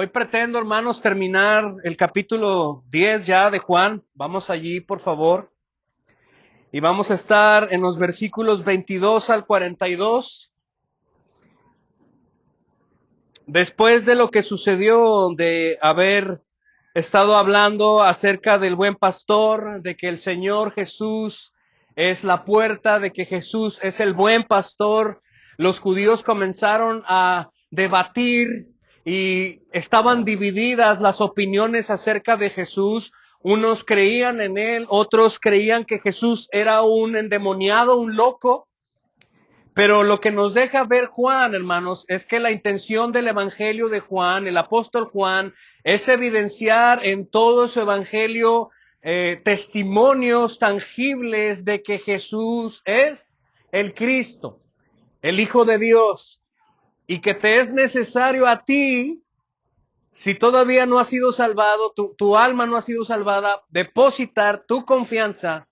Hoy pretendo, hermanos, terminar el capítulo 10 ya de Juan. Vamos allí, por favor. Y vamos a estar en los versículos 22 al 42. Después de lo que sucedió de haber estado hablando acerca del buen pastor, de que el Señor Jesús es la puerta, de que Jesús es el buen pastor, los judíos comenzaron a debatir y estaban divididas las opiniones acerca de Jesús. Unos creían en él, otros creían que Jesús era un endemoniado, un loco. Pero lo que nos deja ver Juan, hermanos, es que la intención del evangelio de Juan, el apóstol Juan, es evidenciar en todo su evangelio testimonios tangibles de que Jesús es el Cristo, el Hijo de Dios, y que te es necesario a ti, si todavía no has sido salvado, tu alma no ha sido salvada, depositar tu confianza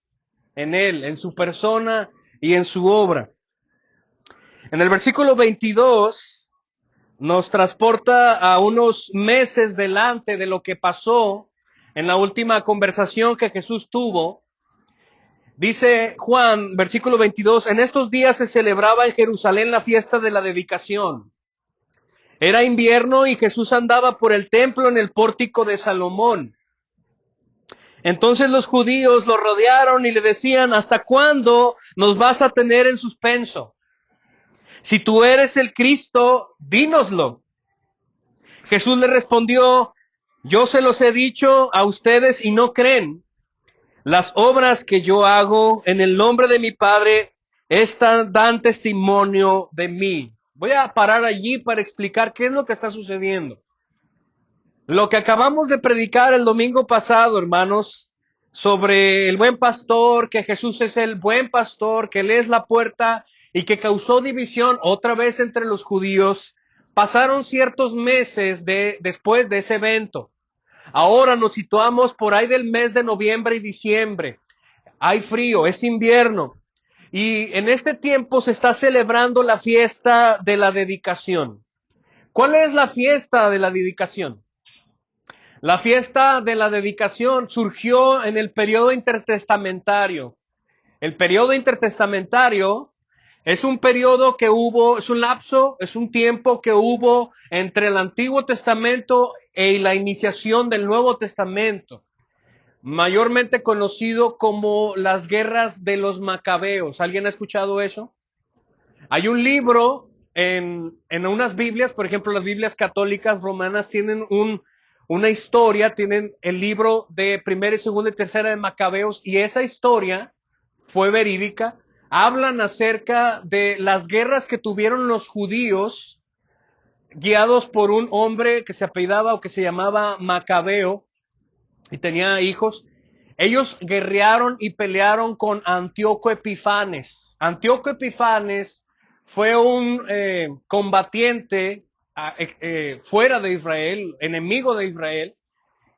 en Él, en su persona y en su obra. En el versículo 22 nos transporta a unos meses delante de lo que pasó en la última conversación que Jesús tuvo. Dice Juan, versículo 22, en estos días se celebraba en Jerusalén la fiesta de la dedicación. Era invierno y Jesús andaba por el templo en el pórtico de Salomón. Entonces los judíos lo rodearon y le decían, ¿hasta cuándo nos vas a tener en suspenso? Si tú eres el Cristo, dínoslo. Jesús le respondió, yo se los he dicho a ustedes y no creen. Las obras que yo hago en el nombre de mi Padre, estas dan testimonio de mí. Voy a parar allí para explicar qué es lo que está sucediendo. Lo que acabamos de predicar el domingo pasado, hermanos, sobre el buen pastor, que Jesús es el buen pastor, que Él es la puerta y que causó división otra vez entre los judíos, pasaron ciertos meses después de ese evento. Ahora nos situamos por ahí del mes de noviembre y diciembre. Hay frío, es invierno. Y en este tiempo se está celebrando la fiesta de la dedicación. ¿Cuál es la fiesta de la dedicación? La fiesta de la dedicación surgió en el periodo intertestamentario. El periodo intertestamentario es un periodo que hubo, es un lapso, es un tiempo que hubo entre el Antiguo Testamento y la iniciación del Nuevo Testamento, mayormente conocido como las guerras de los macabeos. ¿Alguien ha escuchado eso? Hay un libro en unas Biblias, por ejemplo, las Biblias católicas romanas tienen una historia, tienen el libro de primera y segunda y tercera de Macabeos, y esa historia fue verídica. Hablan acerca de las guerras que tuvieron los judíos, guiados por un hombre que se apellidaba o que se llamaba Macabeo, y tenía hijos. Ellos guerrearon y pelearon con Antíoco Epifanes. Antíoco Epifanes fue un combatiente fuera de Israel, enemigo de Israel,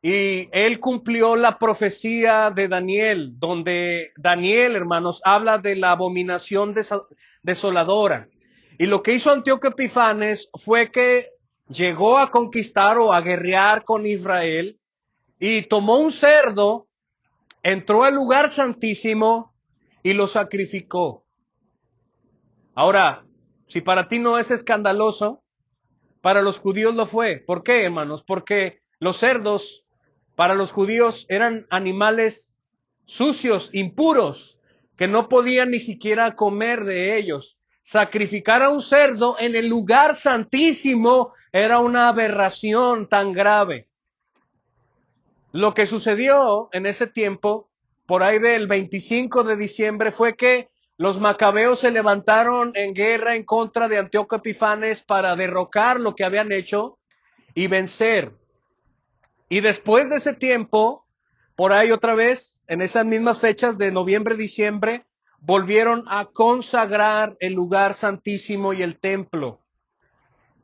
y él cumplió la profecía de Daniel, donde Daniel, hermanos, habla de la abominación desoladora. Y lo que hizo Antíoco Epifanes fue que llegó a conquistar o a guerrear con Israel y tomó un cerdo, entró al lugar santísimo y lo sacrificó. Ahora, si para ti no es escandaloso, para los judíos lo fue. ¿Por qué, hermanos? Porque los cerdos para los judíos eran animales sucios, impuros, que no podían ni siquiera comer de ellos. Sacrificar a un cerdo en el lugar santísimo era una aberración tan grave. Lo que sucedió en ese tiempo, por ahí del 25 de diciembre, fue que los macabeos se levantaron en guerra en contra de Antíoco Epifanes para derrocar lo que habían hecho y vencer. Y después de ese tiempo, por ahí otra vez, en esas mismas fechas de noviembre, diciembre, volvieron a consagrar el lugar santísimo y el templo.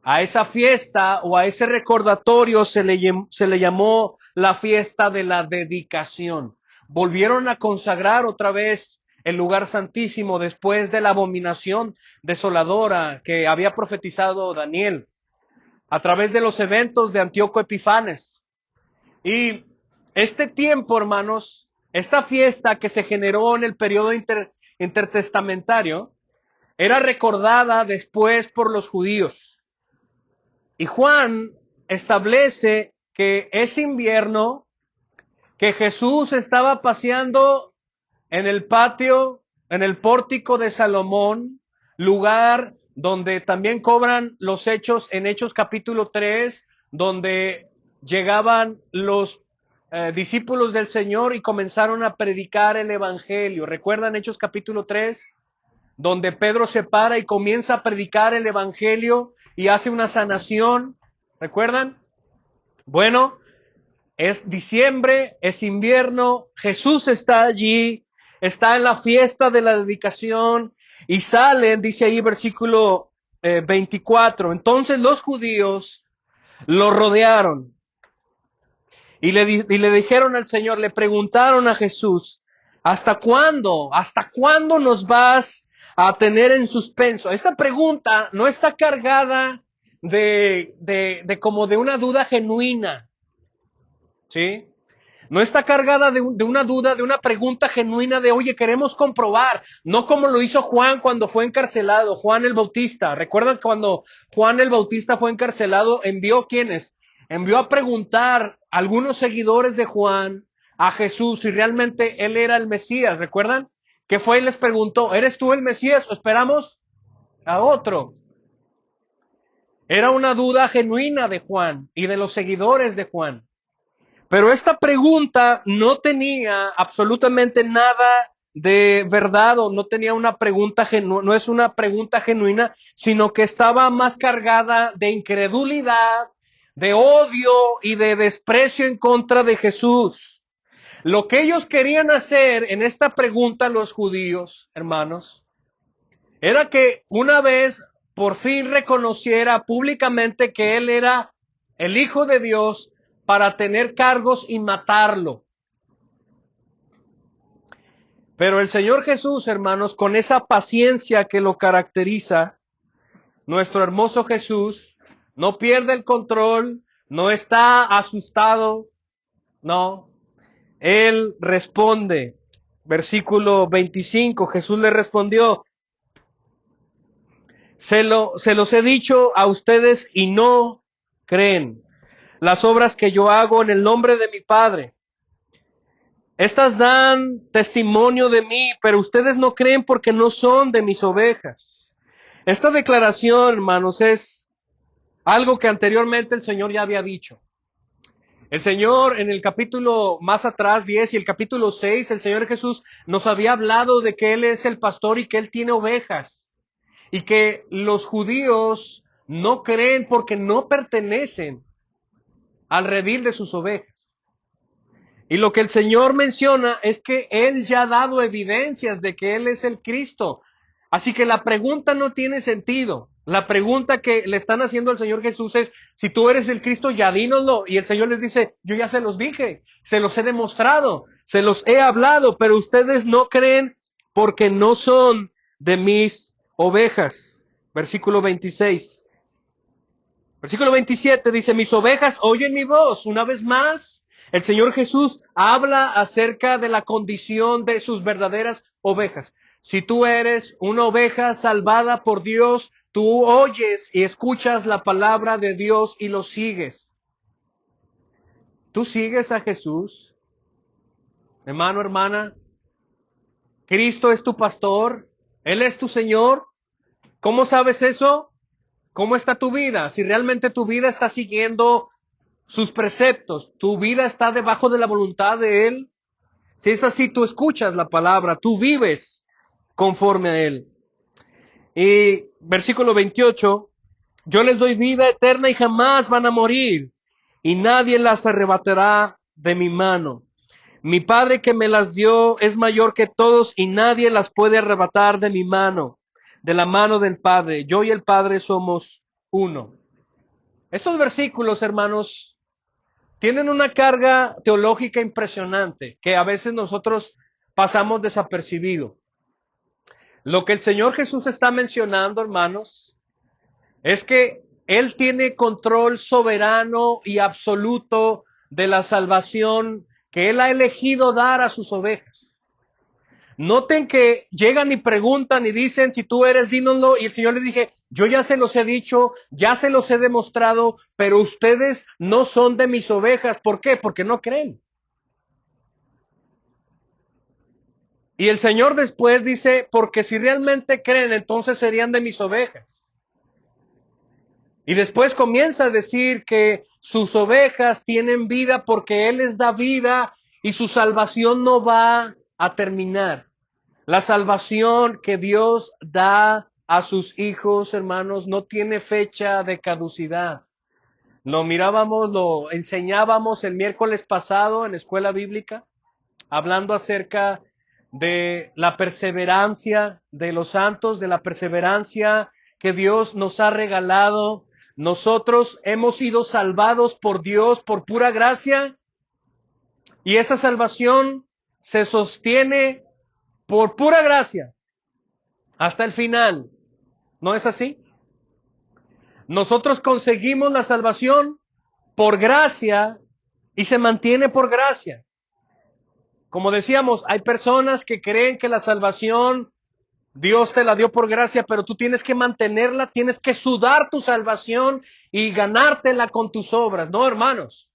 A esa fiesta o a ese recordatorio se le llamó la fiesta de la dedicación. Volvieron a consagrar otra vez el lugar santísimo después de la abominación desoladora que había profetizado Daniel. a través de los eventos de Antíoco Epifanes. Y este tiempo, hermanos, esta fiesta que se generó en el periodo intertestamentario, era recordada después por los judíos. Y Juan establece que ese invierno, que Jesús estaba paseando en el patio, en el pórtico de Salomón, lugar donde también cobran los hechos en Hechos capítulo 3, donde llegaban los discípulos del Señor y comenzaron a predicar el evangelio. ¿Recuerdan Hechos capítulo 3? Donde Pedro se para y comienza a predicar el evangelio y hace una sanación. ¿Recuerdan? Bueno, es diciembre, es invierno, Jesús está allí, está en la fiesta de la dedicación y salen, dice ahí versículo 24. Entonces los judíos lo rodearon y le dijeron al Señor, le preguntaron a Jesús, ¿hasta cuándo? ¿Hasta cuándo nos vas a tener en suspenso? Esta pregunta no está cargada de como de una duda genuina, ¿sí? No está cargada de una duda, de una pregunta genuina de, oye, queremos comprobar. No como lo hizo Juan cuando fue encarcelado, Juan el Bautista. ¿Recuerdan cuando Juan el Bautista fue encarcelado? ¿Envió quiénes? Envió a preguntar a algunos seguidores de Juan a Jesús si realmente él era el Mesías. ¿Recuerdan? ¿Qué fue? Y les preguntó, ¿eres tú el Mesías o esperamos a otro? Era una duda genuina de Juan y de los seguidores de Juan. Pero esta pregunta no tenía absolutamente nada de verdad o no tenía una pregunta no es una pregunta genuina, sino que estaba más cargada de incredulidad, de odio y de desprecio en contra de Jesús. Lo que ellos querían hacer en esta pregunta los judíos, hermanos, era que una vez por fin reconociera públicamente que él era el Hijo de Dios, para tener cargos y matarlo. Pero el Señor Jesús, hermanos, con esa paciencia que lo caracteriza, nuestro hermoso Jesús no pierde el control, no está asustado, no. Él responde, versículo 25, Jesús le respondió, se los he dicho a ustedes y no creen. Las obras que yo hago en el nombre de mi Padre, estas dan testimonio de mí, pero ustedes no creen porque no son de mis ovejas. Esta declaración, hermanos, es algo que anteriormente el Señor ya había dicho. El Señor en el capítulo más atrás, 10 y el capítulo 6, el Señor Jesús nos había hablado de que Él es el pastor y que Él tiene ovejas. Y que los judíos no creen porque no pertenecen al redil de sus ovejas. Y lo que el Señor menciona es que Él ya ha dado evidencias de que Él es el Cristo. Así que la pregunta no tiene sentido. La pregunta que le están haciendo al Señor Jesús es, si tú eres el Cristo, ya dínoslo. Y el Señor les dice, yo ya se los dije, se los he demostrado, se los he hablado, pero ustedes no creen porque no son de mis ovejas. Versículo 26. Versículo 27 dice, mis ovejas oyen mi voz. Una vez más, el Señor Jesús habla acerca de la condición de sus verdaderas ovejas. Si tú eres una oveja salvada por Dios, tú oyes y escuchas la palabra de Dios y lo sigues. ¿Tú sigues a Jesús? Hermano, hermana, Cristo es tu pastor, Él es tu Señor. ¿Cómo sabes eso? ¿Cómo está tu vida? Si realmente tu vida está siguiendo sus preceptos, tu vida está debajo de la voluntad de Él. Si es así, tú escuchas la palabra, tú vives conforme a Él. Y versículo 28, yo les doy vida eterna y jamás van a morir, y nadie las arrebatará de mi mano. Mi Padre que me las dio es mayor que todos y nadie las puede arrebatar de mi mano, de la mano del Padre. Yo y el Padre somos uno. Estos versículos, hermanos, tienen una carga teológica impresionante que a veces nosotros pasamos desapercibido. Lo que el Señor Jesús está mencionando, hermanos, es que Él tiene control soberano y absoluto de la salvación que Él ha elegido dar a sus ovejas. Noten que llegan y preguntan y dicen, si tú eres, dínoslo. Y el Señor les dije, yo ya se los he dicho, ya se los he demostrado, pero ustedes no son de mis ovejas. ¿Por qué? Porque no creen. Y el Señor después dice, porque si realmente creen, entonces serían de mis ovejas. Y después comienza a decir que sus ovejas tienen vida porque Él les da vida y su salvación no va a terminar. La salvación que Dios da a sus hijos, hermanos, no tiene fecha de caducidad. Lo mirábamos, lo enseñábamos el miércoles pasado en la escuela bíblica, hablando acerca de la perseverancia de los santos, de la perseverancia que Dios nos ha regalado. Nosotros hemos sido salvados por Dios por pura gracia y esa salvación se sostiene por pura gracia hasta el final. ¿No es así? Nosotros conseguimos la salvación por gracia y se mantiene por gracia. Como decíamos, hay personas que creen que la salvación Dios te la dio por gracia, pero tú tienes que mantenerla, tienes que sudar tu salvación y ganártela con tus obras. No, hermanos.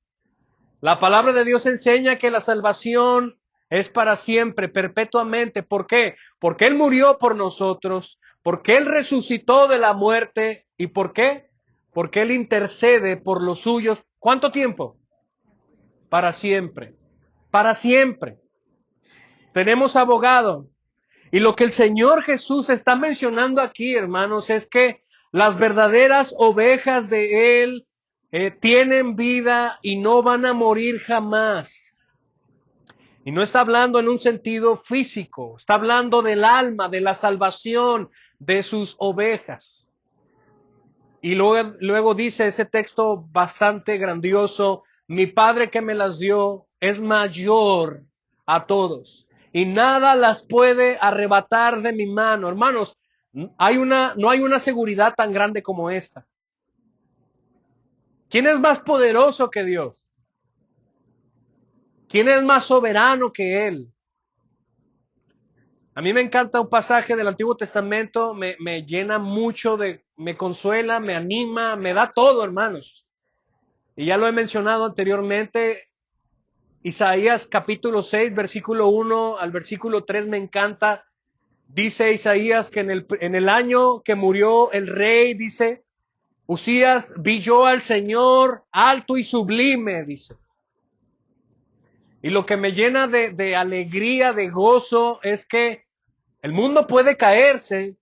La palabra de Dios enseña que la salvación es para siempre, perpetuamente. ¿Por qué? Porque Él murió por nosotros, porque Él resucitó de la muerte. ¿Y por qué? Porque Él intercede por los suyos. ¿Cuánto tiempo? Para siempre. Para siempre. Tenemos abogado. Y lo que el Señor Jesús está mencionando aquí, hermanos, es que las verdaderas ovejas de Él tienen vida y no van a morir jamás. Y no está hablando en un sentido físico, está hablando del alma, de la salvación de sus ovejas. Y luego dice ese texto bastante grandioso, mi Padre que me las dio es mayor a todos y nada las puede arrebatar de mi mano. Hermanos, no hay una seguridad tan grande como esta. ¿Quién es más poderoso que Dios? ¿Quién es más soberano que Él? A mí me encanta un pasaje del Antiguo Testamento, me llena mucho me consuela, me anima, me da todo, hermanos. Y ya lo he mencionado anteriormente, Isaías capítulo 6, versículo 1 al versículo 3 me encanta. Dice Isaías que en el año que murió el rey, dice, Usías, vi yo al Señor alto y sublime, dice. Y lo que me llena de alegría, de gozo, es que el mundo puede caerse,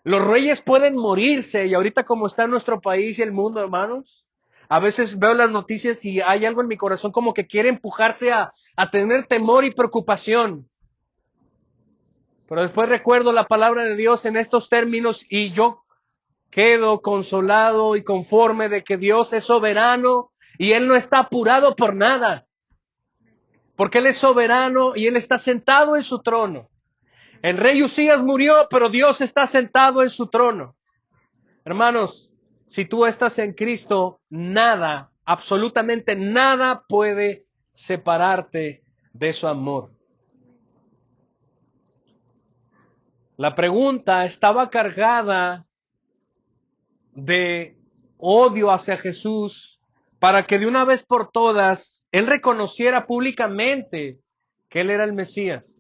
los reyes pueden morirse, y ahorita como está nuestro país y el mundo, hermanos, a veces veo las noticias y hay algo en mi corazón como que quiere empujarse a tener temor y preocupación. Pero después recuerdo la palabra de Dios en estos términos y yo quedo consolado y conforme de que Dios es soberano y Él no está apurado por nada. Porque Él es soberano y Él está sentado en su trono. El rey Usías murió, pero Dios está sentado en su trono. Hermanos, si tú estás en Cristo, nada, absolutamente nada puede separarte de su amor. La pregunta estaba cargada de odio hacia Jesús para que de una vez por todas Él reconociera públicamente que Él era el Mesías.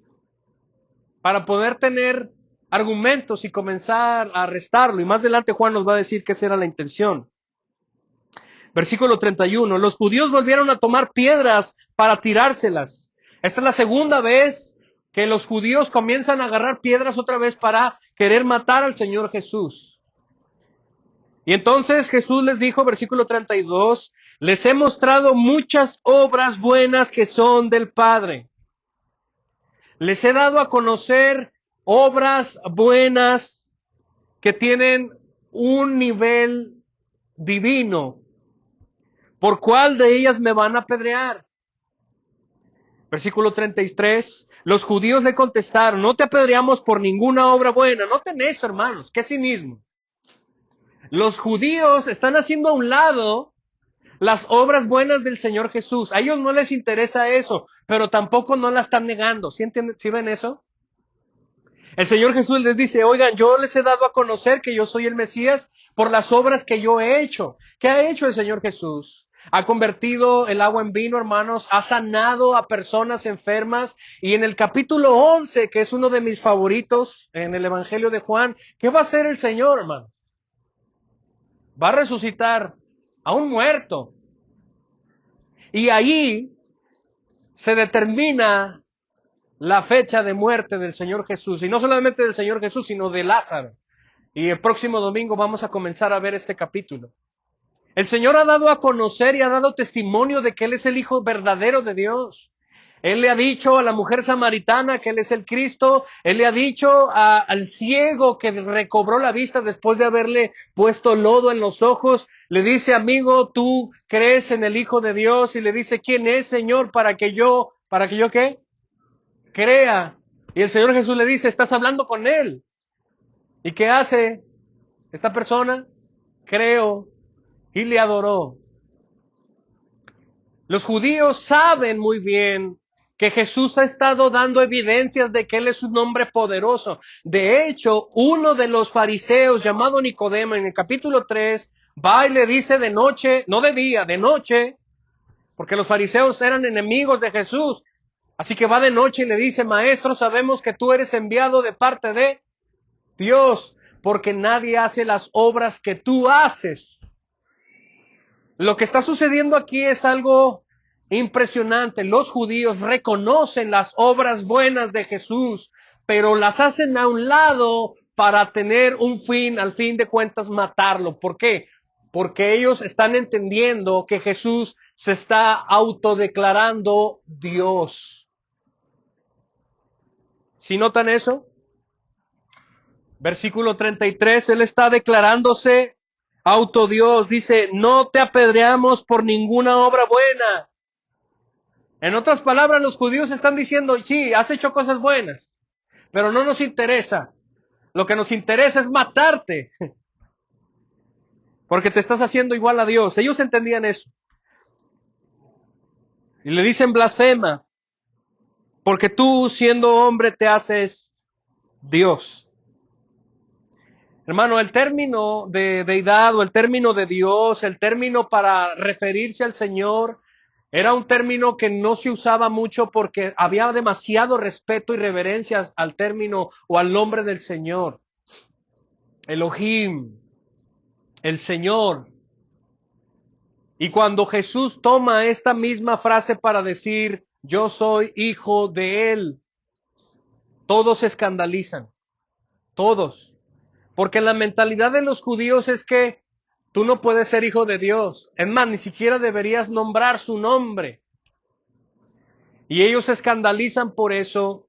Para poder tener argumentos y comenzar a arrestarlo. Y más adelante Juan nos va a decir que esa era la intención. Versículo 31. Los judíos volvieron a tomar piedras para tirárselas. Esta es la segunda vez que los judíos comienzan a agarrar piedras otra vez para querer matar al Señor Jesús. Y entonces Jesús les dijo, versículo 32, les he mostrado muchas obras buenas que son del Padre. Les he dado a conocer obras buenas que tienen un nivel divino. ¿Por cuál de ellas me van a apedrear? Versículo 33. Los judíos le contestaron, no te apedreamos por ninguna obra buena. Noten esto, hermanos, qué cinismo. Los judíos están haciendo a un lado las obras buenas del Señor Jesús. A ellos no les interesa eso, pero tampoco no la están negando. ¿Sí entienden? ¿Sí ven eso? El Señor Jesús les dice, oigan, yo les he dado a conocer que yo soy el Mesías por las obras que yo he hecho. ¿Qué ha hecho el Señor Jesús? Ha convertido el agua en vino, hermanos, ha sanado a personas enfermas. Y en el capítulo 11, que es uno de mis favoritos en el Evangelio de Juan, ¿qué va a hacer el Señor, hermano? Va a resucitar a un muerto. Y ahí se determina la fecha de muerte del Señor Jesús. Y no solamente del Señor Jesús, sino de Lázaro. Y el próximo domingo vamos a comenzar a ver este capítulo. El Señor ha dado a conocer y ha dado testimonio de que Él es el Hijo verdadero de Dios. Él le ha dicho a la mujer samaritana que Él es el Cristo. Él le ha dicho al ciego que recobró la vista después de haberle puesto lodo en los ojos. Le dice, amigo, ¿tú crees en el Hijo de Dios? Y le dice, ¿quién es, Señor? ¿Para que yo qué? Crea. Y el Señor Jesús le dice, estás hablando con Él. ¿Y qué hace esta persona? Creo. Y le adoró. Los judíos saben muy bien que Jesús ha estado dando evidencias de que Él es un hombre poderoso. De hecho, uno de los fariseos llamado Nicodemo en el capítulo 3 va y le dice de noche, no de día, de noche, porque los fariseos eran enemigos de Jesús. Así que va de noche y le dice, maestro, sabemos que tú eres enviado de parte de Dios, porque nadie hace las obras que tú haces. Lo que está sucediendo aquí es algo impresionante. Los judíos reconocen las obras buenas de Jesús, pero las hacen a un lado para tener un fin, al fin de cuentas matarlo. ¿Por qué? Porque ellos están entendiendo que Jesús se está autodeclarando Dios. ¿Sí notan eso? Versículo 33, Él está declarándose autodios, dice, no te apedreamos por ninguna obra buena. En otras palabras, los judíos están diciendo, sí, has hecho cosas buenas, pero no nos interesa. Lo que nos interesa es matarte, porque te estás haciendo igual a Dios. Ellos entendían eso. Y le dicen blasfema, porque tú siendo hombre te haces Dios. Hermano, el término de deidad o el término de Dios, el término para referirse al Señor, era un término que no se usaba mucho porque había demasiado respeto y reverencia al término o al nombre del Señor. Elohim, el Señor. Y cuando Jesús toma esta misma frase para decir, yo soy hijo de Él, todos se escandalizan, todos. Porque la mentalidad de los judíos es que tú no puedes ser hijo de Dios. Es más, ni siquiera deberías nombrar su nombre. Y ellos se escandalizan por eso,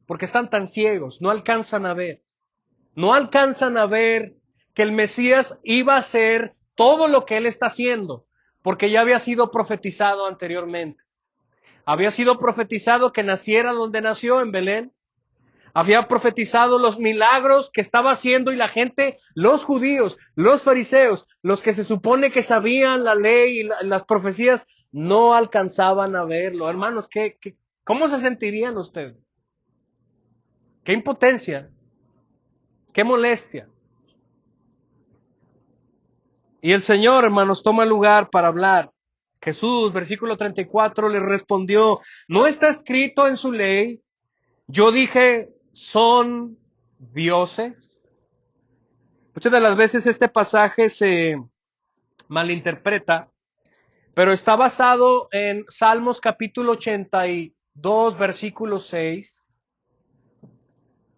porque están tan ciegos, no alcanzan a ver. No alcanzan a ver que el Mesías iba a hacer todo lo que Él está haciendo, porque ya había sido profetizado anteriormente. Había sido profetizado que naciera donde nació, en Belén. Había profetizado los milagros que estaba haciendo y la gente, los judíos, los fariseos, los que se supone que sabían la ley y las profecías, no alcanzaban a verlo. Hermanos, ¿cómo se sentirían ustedes? Qué impotencia, qué molestia. Y el Señor, hermanos, toma lugar para hablar. Jesús, versículo 34, le respondió, ¿no está escrito en su ley? Yo dije, ¿son dioses? Muchas de las veces este pasaje se malinterpreta, pero está basado en Salmos capítulo 82, versículo 6.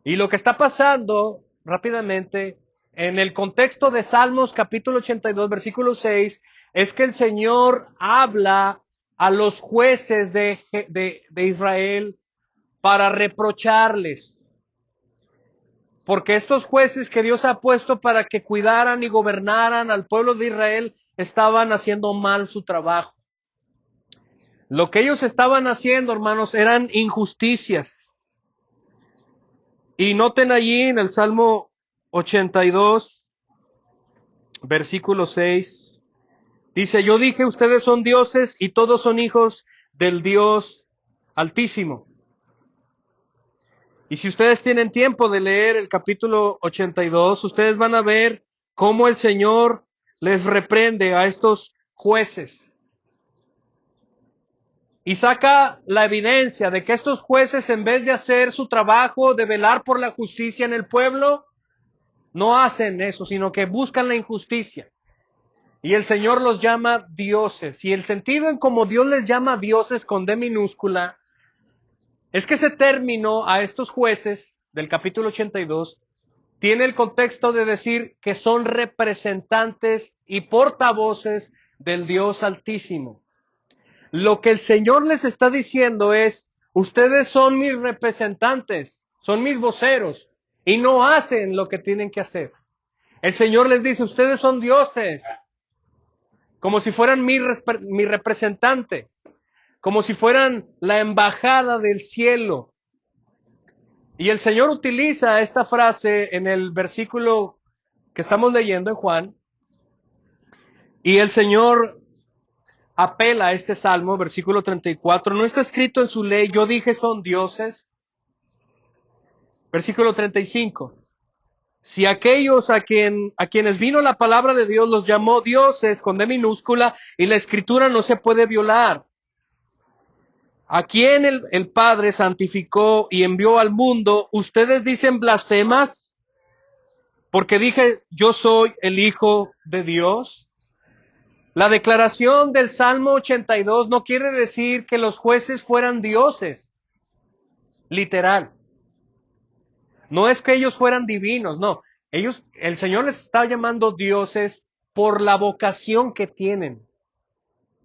Y lo que está pasando rápidamente en el contexto de Salmos capítulo 82, versículo 6, es que el Señor habla a los jueces de Israel para reprocharles. Porque estos jueces que Dios ha puesto para que cuidaran y gobernaran al pueblo de Israel estaban haciendo mal su trabajo. Lo que ellos estaban haciendo, hermanos, eran injusticias. Y noten allí en el Salmo 82, versículo 6, dice, yo dije, ustedes son dioses y todos son hijos del Dios Altísimo. Y si ustedes tienen tiempo de leer el capítulo 82, ustedes van a ver cómo el Señor les reprende a estos jueces. Y saca la evidencia de que estos jueces, en vez de hacer su trabajo de velar por la justicia en el pueblo, no hacen eso, sino que buscan la injusticia. Y el Señor los llama dioses. Y el sentido en cómo Dios les llama dioses con D minúscula, es que ese término a estos jueces del capítulo 82 tiene el contexto de decir que son representantes y portavoces del Dios Altísimo. Lo que el Señor les está diciendo es, ustedes son mis representantes, son mis voceros, y no hacen lo que tienen que hacer. El Señor les dice, ustedes son dioses, como si fueran mi representante, como si fueran la embajada del cielo. Y el Señor utiliza esta frase en el versículo que estamos leyendo en Juan, y el Señor apela a este salmo, versículo 34, no está escrito en su ley, yo dije son dioses. Versículo 35, si aquellos a quienes vino la palabra de Dios los llamó dioses con D minúscula y la escritura no se puede violar. A quien el Padre santificó y envió al mundo, ustedes dicen blasfemas, porque dije yo soy el Hijo de Dios. La declaración del Salmo 82 no quiere decir que los jueces fueran dioses, literal. No es que ellos fueran divinos, no. El Señor les está llamando dioses por la vocación que tienen,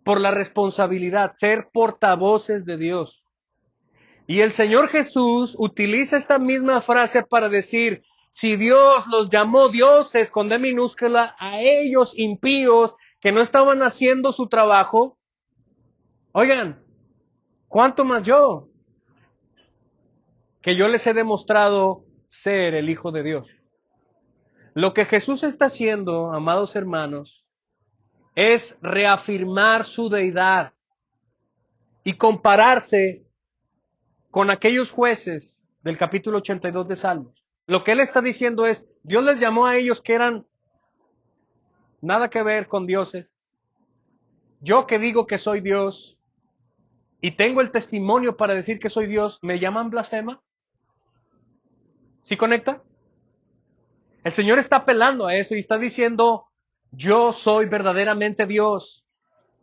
por la responsabilidad, ser portavoces de Dios. Y el Señor Jesús utiliza esta misma frase para decir, si Dios los llamó dioses con D minúscula a ellos impíos que no estaban haciendo su trabajo, oigan, ¿cuánto más yo? Que yo les he demostrado ser el Hijo de Dios. Lo que Jesús está haciendo, amados hermanos, es reafirmar su deidad y compararse con aquellos jueces del capítulo 82 de Salmos. Lo que él está diciendo es, Dios les llamó a ellos que eran nada que ver con dioses. Yo que digo que soy Dios y tengo el testimonio para decir que soy Dios, ¿me llaman blasfema? ¿Sí conecta? El Señor está apelando a eso y está diciendo, yo soy verdaderamente Dios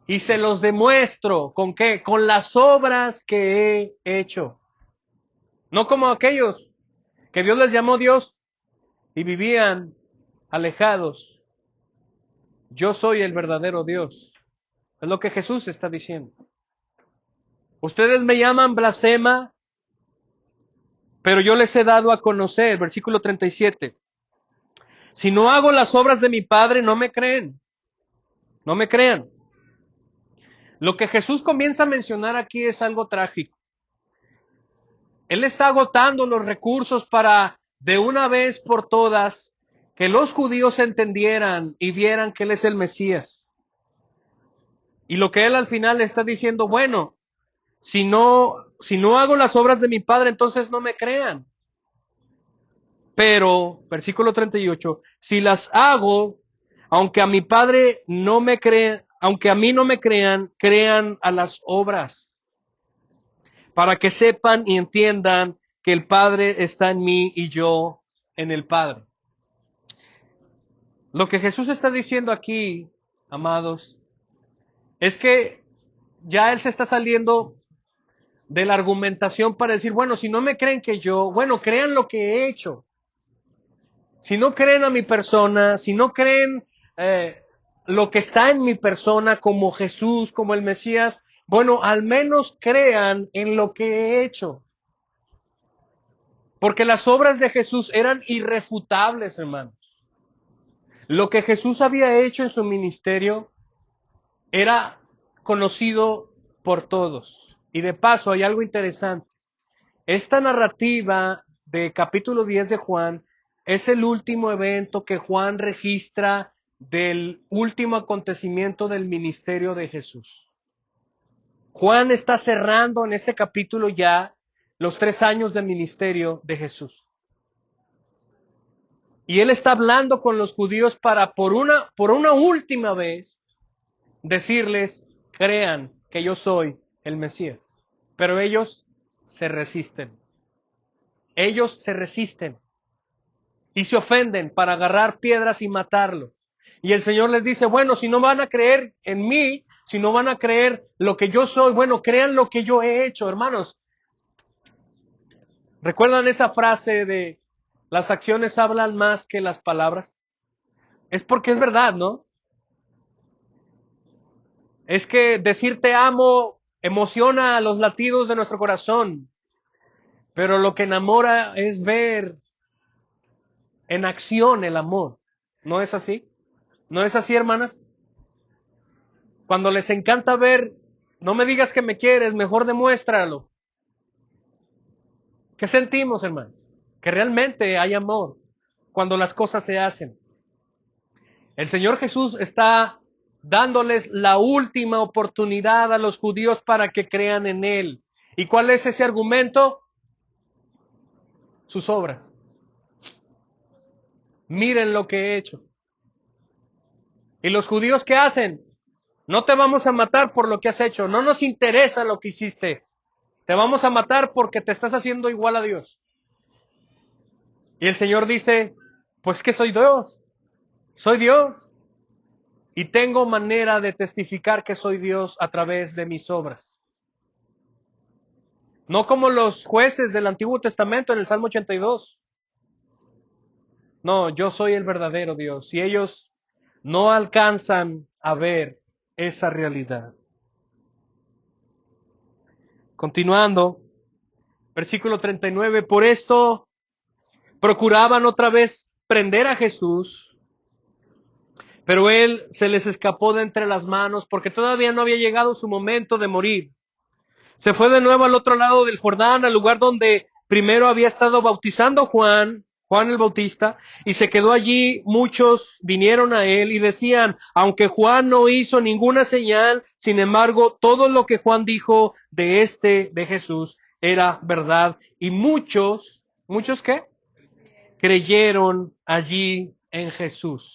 y se los demuestro. ¿Con qué? Con las obras que he hecho. No como aquellos que Dios les llamó Dios y vivían alejados. Yo soy el verdadero Dios. Es lo que Jesús está diciendo. Ustedes me llaman blasfema, pero yo les he dado a conocer, versículo 37. Si no hago las obras de mi Padre, no me creen. No me crean. Lo que Jesús comienza a mencionar aquí es algo trágico. Él está agotando los recursos para, de una vez por todas, que los judíos entendieran y vieran que Él es el Mesías. Y lo que Él al final está diciendo, bueno, si no hago las obras de mi Padre, entonces no me crean. Pero, versículo 38, si las hago, aunque a mi Padre no me crean, aunque a mí no me crean, crean a las obras, para que sepan y entiendan que el Padre está en mí y yo en el Padre. Lo que Jesús está diciendo aquí, amados, es que ya Él se está saliendo de la argumentación para decir, bueno, si no me creen que yo, bueno, crean lo que he hecho. Si no creen a mi persona, si no creen lo que está en mi persona como Jesús, como el Mesías, bueno, al menos crean en lo que he hecho. Porque las obras de Jesús eran irrefutables, hermanos. Lo que Jesús había hecho en su ministerio era conocido por todos. Y de paso hay algo interesante. Esta narrativa de capítulo 10 de Juan es el último evento que Juan registra del último acontecimiento del ministerio de Jesús. Juan está cerrando en este capítulo ya los 3 años de ministerio de Jesús. Y él está hablando con los judíos para por una última vez decirles, crean que yo soy el Mesías. Pero ellos se resisten. Ellos se resisten y se ofenden para agarrar piedras y matarlo. Y el Señor les dice, bueno, si no van a creer en mí, si no van a creer lo que yo soy, bueno, crean lo que yo he hecho, hermanos. ¿Recuerdan esa frase de las acciones hablan más que las palabras? Es porque es verdad, ¿no? Es que decir te amo emociona los latidos de nuestro corazón, pero lo que enamora es ver en acción el amor. ¿No es así? ¿No es así, hermanas? Cuando les encanta ver, no me digas que me quieres, mejor demuéstralo. ¿Qué sentimos, hermano? Que realmente hay amor cuando las cosas se hacen. El Señor Jesús está dándoles la última oportunidad a los judíos para que crean en Él. ¿Y cuál es ese argumento? Sus obras. Miren lo que he hecho. ¿Y los judíos qué hacen? No te vamos a matar por lo que has hecho. No nos interesa lo que hiciste. Te vamos a matar porque te estás haciendo igual a Dios. Y el Señor dice, pues que soy Dios. Soy Dios. Y tengo manera de testificar que soy Dios a través de mis obras. No como los jueces del Antiguo Testamento en el Salmo 82. No, yo soy el verdadero Dios. Y ellos no alcanzan a ver esa realidad. Continuando, versículo 39, por esto procuraban otra vez prender a Jesús, pero él se les escapó de entre las manos porque todavía no había llegado su momento de morir. Se fue de nuevo al otro lado del Jordán, al lugar donde primero había estado bautizando Juan el Bautista, y se quedó allí. Muchos vinieron a él y decían, aunque Juan no hizo ninguna señal, sin embargo, todo lo que Juan dijo de Jesús, era verdad. Y muchos ¿qué? Creyeron allí en Jesús.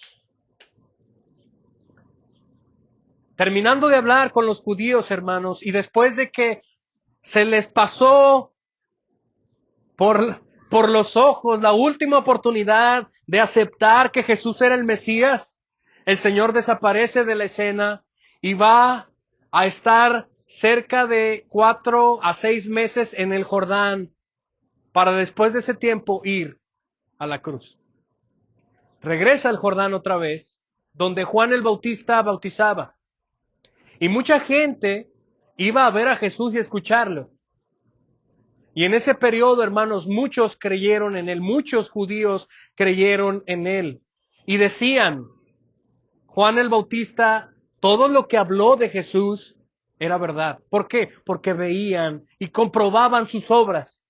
Terminando de hablar con los judíos, hermanos, y después de que se les pasó por los ojos la última oportunidad de aceptar que Jesús era el Mesías, el Señor desaparece de la escena y va a estar cerca de 4 a 6 meses en el Jordán para después de ese tiempo ir a la cruz. Regresa al Jordán otra vez, donde Juan el Bautista bautizaba. Y mucha gente iba a ver a Jesús y a escucharlo. Y en ese periodo, hermanos, muchos creyeron en él, muchos judíos creyeron en él. Y decían, Juan el Bautista, todo lo que habló de Jesús era verdad. ¿Por qué? Porque veían y comprobaban sus obras.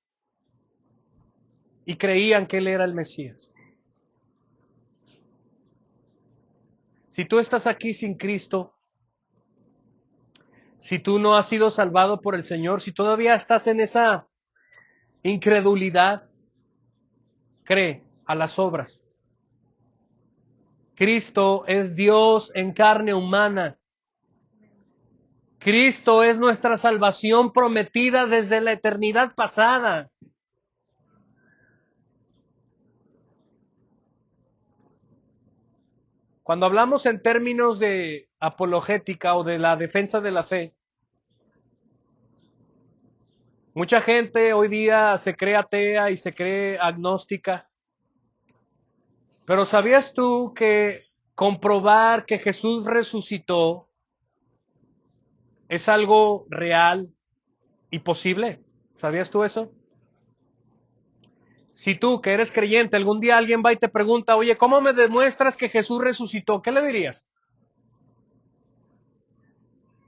Y creían que él era el Mesías. Si tú estás aquí sin Cristo, si tú no has sido salvado por el Señor, si todavía estás en esa incredulidad, cree a las obras. Cristo es Dios en carne humana. Cristo es nuestra salvación prometida desde la eternidad pasada. Cuando hablamos en términos de apologética o de la defensa de la fe, mucha gente hoy día se cree atea y se cree agnóstica. Pero ¿sabías tú que comprobar que Jesús resucitó es algo real y posible? ¿Sabías tú eso? Si tú, que eres creyente, algún día alguien va y te pregunta, oye, ¿cómo me demuestras que Jesús resucitó? ¿Qué le dirías?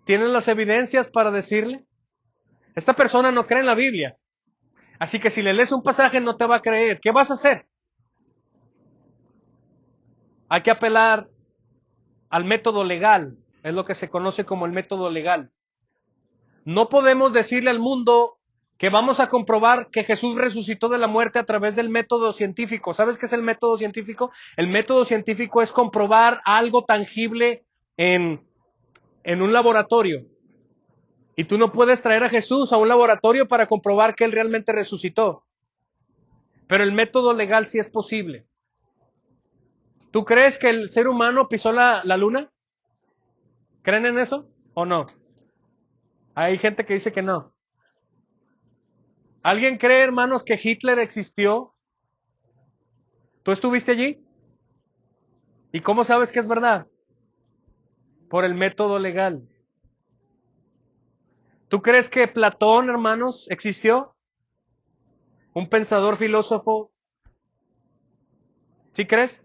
¿Tienes las evidencias para decirle? Esta persona no cree en la Biblia. Así que si le lees un pasaje no te va a creer. ¿Qué vas a hacer? Hay que apelar al método legal, es lo que se conoce como el método legal. No podemos decirle al mundo que vamos a comprobar que Jesús resucitó de la muerte a través del método científico. ¿Sabes qué es el método científico? El método científico es comprobar algo tangible en un laboratorio. Y tú no puedes traer a Jesús a un laboratorio para comprobar que Él realmente resucitó. Pero el método legal sí es posible. ¿Tú crees que el ser humano pisó la luna? ¿Creen en eso o no? Hay gente que dice que no. ¿Alguien cree, hermanos, que Hitler existió? ¿Tú estuviste allí? ¿Y cómo sabes que es verdad? Por el método legal. ¿Tú crees que Platón, hermanos, existió? ¿Un pensador filósofo? ¿Sí crees?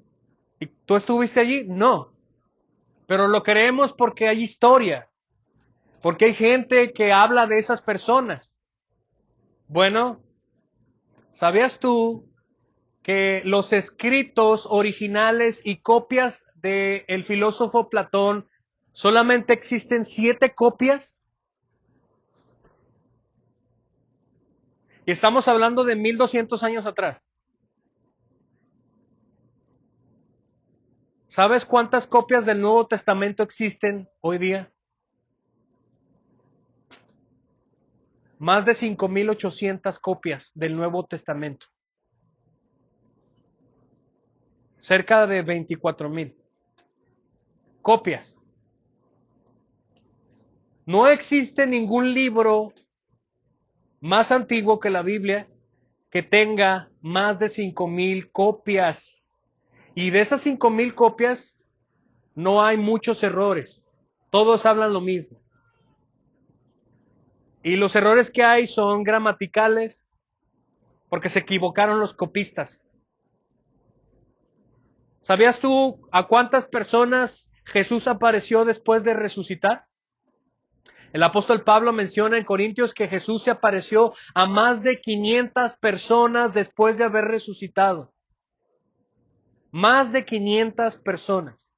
¿Y tú estuviste allí? No. Pero lo creemos porque hay historia, porque hay gente que habla de esas personas. Bueno, ¿sabías tú que los escritos originales y copias del filósofo Platón solamente existen 7 copias? Y estamos hablando de 1200 años atrás. ¿Sabes cuántas copias del Nuevo Testamento existen hoy día? Más de 5800 copias del Nuevo Testamento. Cerca de 24,000 copias. No existe ningún libro más antiguo que la Biblia que tenga más de 5000 copias. Y de esas 5000 copias no hay muchos errores. Todos hablan lo mismo. Y los errores que hay son gramaticales, porque se equivocaron los copistas. ¿Sabías tú a cuántas personas Jesús apareció después de resucitar? El apóstol Pablo menciona en Corintios que Jesús se apareció a más de 500 personas después de haber resucitado. Más de 500 personas.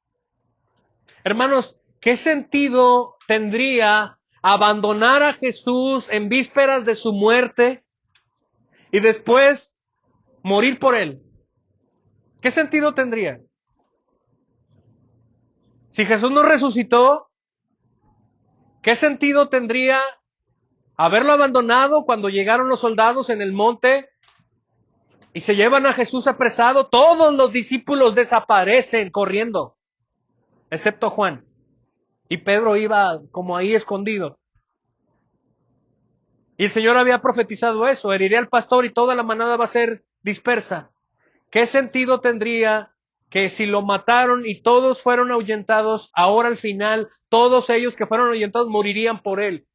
Hermanos, ¿qué sentido tendría abandonar a Jesús en vísperas de su muerte y después morir por él? ¿Qué sentido tendría? Si Jesús no resucitó, ¿qué sentido tendría haberlo abandonado cuando llegaron los soldados en el monte y se llevan a Jesús apresado? Todos los discípulos desaparecen corriendo, excepto Juan. Y Pedro iba como ahí escondido. Y el Señor había profetizado eso: heriré al pastor y toda la manada va a ser dispersa. ¿Qué sentido tendría que si lo mataron y todos fueron ahuyentados, ahora al final todos ellos que fueron ahuyentados morirían por él?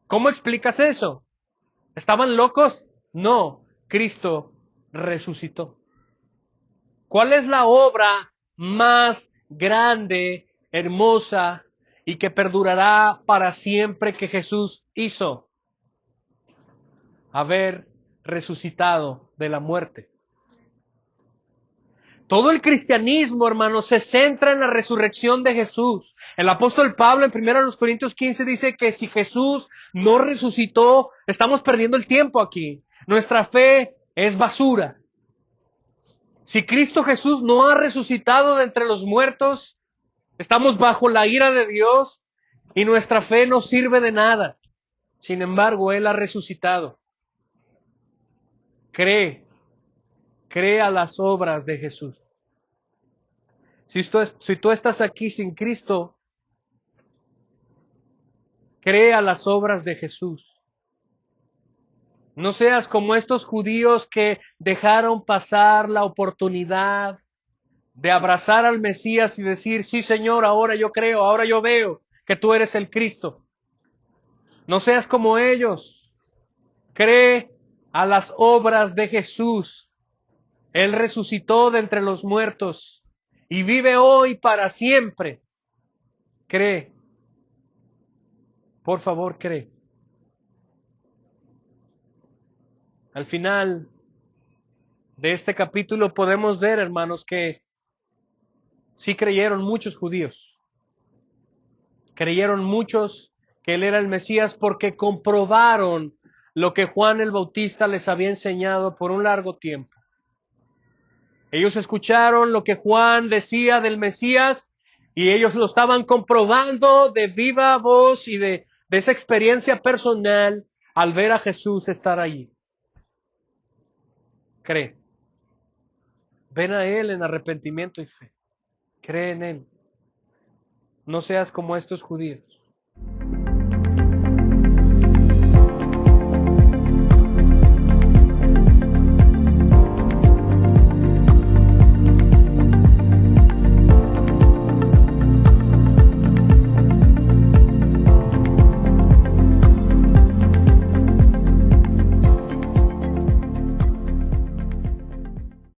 ¿Cómo explicas eso? ¿Estaban locos? No, Cristo resucitó. ¿Cuál es la obra más grande, hermosa y que perdurará para siempre que Jesús hizo? Haber resucitado de la muerte. Todo el cristianismo, hermanos, se centra en la resurrección de Jesús. El apóstol Pablo en 1 Corintios 15 dice que si Jesús no resucitó, estamos perdiendo el tiempo aquí. Nuestra fe es basura. Si Cristo Jesús no ha resucitado de entre los muertos, estamos bajo la ira de Dios y nuestra fe no sirve de nada. Sin embargo, Él ha resucitado. Cree a las obras de Jesús. Si tú estás aquí sin Cristo, cree a las obras de Jesús. No seas como estos judíos que dejaron pasar la oportunidad de abrazar al Mesías y decir: sí, Señor, ahora yo creo, ahora yo veo que tú eres el Cristo. No seas como ellos. Cree a las obras de Jesús. Él resucitó de entre los muertos y vive hoy para siempre. Cree. Por favor, cree. Al final de este capítulo podemos ver, hermanos, que sí creyeron muchos judíos. Creyeron muchos que Él era el Mesías porque comprobaron lo que Juan el Bautista les había enseñado por un largo tiempo. Ellos escucharon lo que Juan decía del Mesías y ellos lo estaban comprobando de viva voz y de esa experiencia personal al ver a Jesús estar allí. Cree. Ven a Él en arrepentimiento y fe. Cree en Él. No seas como estos judíos.